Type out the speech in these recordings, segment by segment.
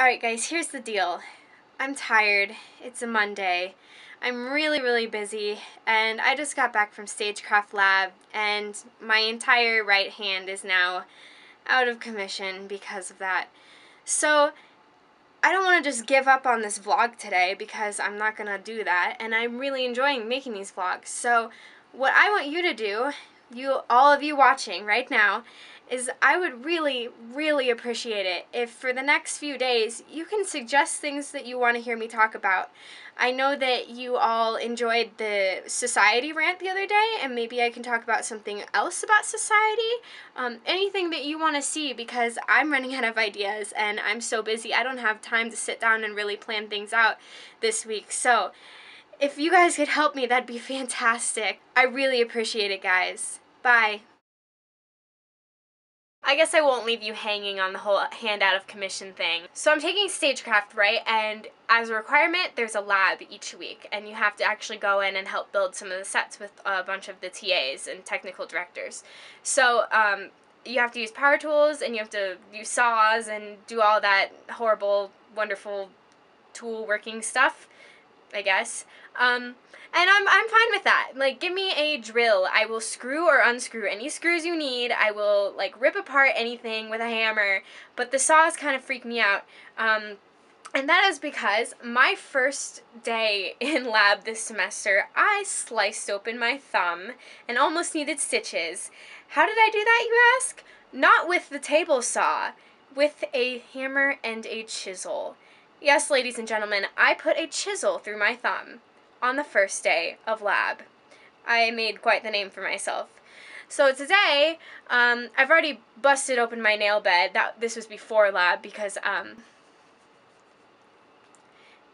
Alright guys, here's the deal. I'm tired. It's a Monday. I'm really busy, and I just got back from Stagecraft Lab, and my entire right hand is now out of commission because of that. So I don't want to just give up on this vlog today because I'm not going to do that, and I'm really enjoying making these vlogs. So what I want you to do, all of you watching right now, is I would really appreciate it if for the next few days you can suggest things that you want to hear me talk about. I know that you all enjoyed the society rant the other day, and maybe I can talk about something else about society. Anything that you want to see, because I'm running out of ideas and I'm so busy. I don't have time to sit down and really plan things out this week. So if you guys could help me, that'd be fantastic. I really appreciate it, guys. Bye. I guess I won't leave you hanging on the whole hand out of commission thing. So I'm taking Stagecraft, right? And as a requirement, there's a lab each week, and you have to actually go in and help build some of the sets with a bunch of the TAs and technical directors. So you have to use power tools, and you have to use saws and do all that horrible, wonderful tool working stuff, I guess. And I'm fine with that. Like, give me a drill. I will screw or unscrew any screws you need. I will, like, rip apart anything with a hammer. But the saws kind of freak me out. And that is because my first day in lab this semester, I sliced open my thumb and almost needed stitches. How did I do that, you ask? Not with the table saw. With a hammer and a chisel. Yes, ladies and gentlemen, I put a chisel through my thumb on the first day of lab. I made quite the name for myself. So today, I've already busted open my nail bed. This was before lab because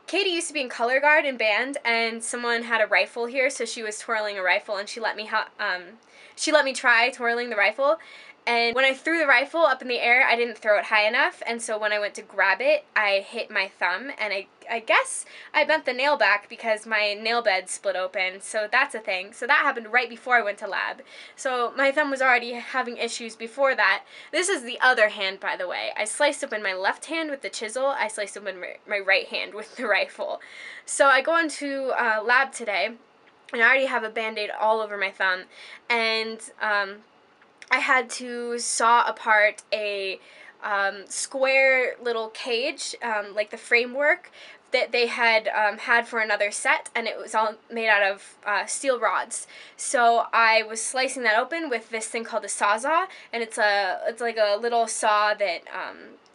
Katie used to be in color guard in band, and someone had a rifle here, so she was twirling a rifle, and she let me try twirling the rifle. And when I threw the rifle up in the air, I didn't throw it high enough, and so when I went to grab it, I hit my thumb, and I guess I bent the nail back because my nail bed split open, so that's a thing. So that happened right before I went to lab. So my thumb was already having issues before that. This is the other hand, by the way. I sliced open my left hand with the chisel, I sliced open my right hand with the rifle. So I go into lab today, and I already have a Band-Aid all over my thumb, and I had to saw apart a square little cage, like the framework that they had had for another set, and it was all made out of steel rods. So I was slicing that open with this thing called a sawzall, and it's like a little saw that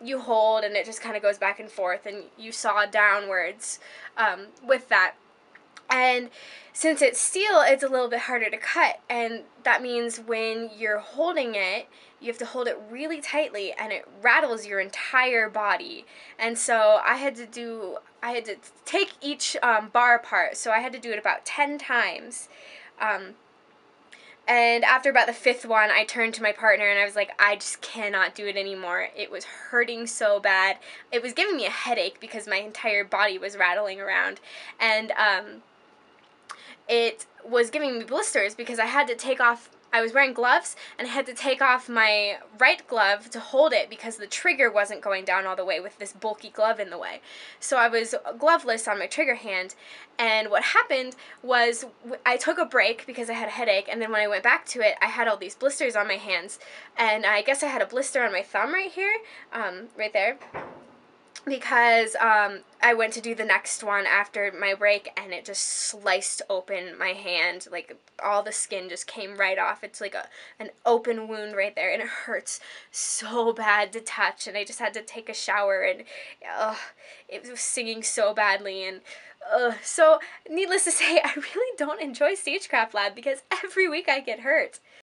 you hold, and it just kind of goes back and forth, and you saw downwards with that. And since it's steel, it's a little bit harder to cut, and that means when you're holding it, you have to hold it really tightly, and it rattles your entire body. And so I had to take each bar apart, so I had to do it about 10 times. And after about the 5th one, I turned to my partner and I was like, I just cannot do it anymore. It was hurting so bad. It was giving me a headache because my entire body was rattling around. And it was giving me blisters because I had to take off, I was wearing gloves, and I had to take off my right glove to hold it because the trigger wasn't going down all the way with this bulky glove in the way. So I was gloveless on my trigger hand, and what happened was I took a break because I had a headache, and then when I went back to it, I had all these blisters on my hands, and I guess I had a blister on my thumb right here, right there, because I went to do the next one after my break, and it just sliced open my hand. Like, all the skin just came right off. It's like an open wound right there, and it hurts so bad to touch, and I just had to take a shower, and it was stinging so badly, and so needless to say, I really don't enjoy Stagecraft Lab because every week I get hurt.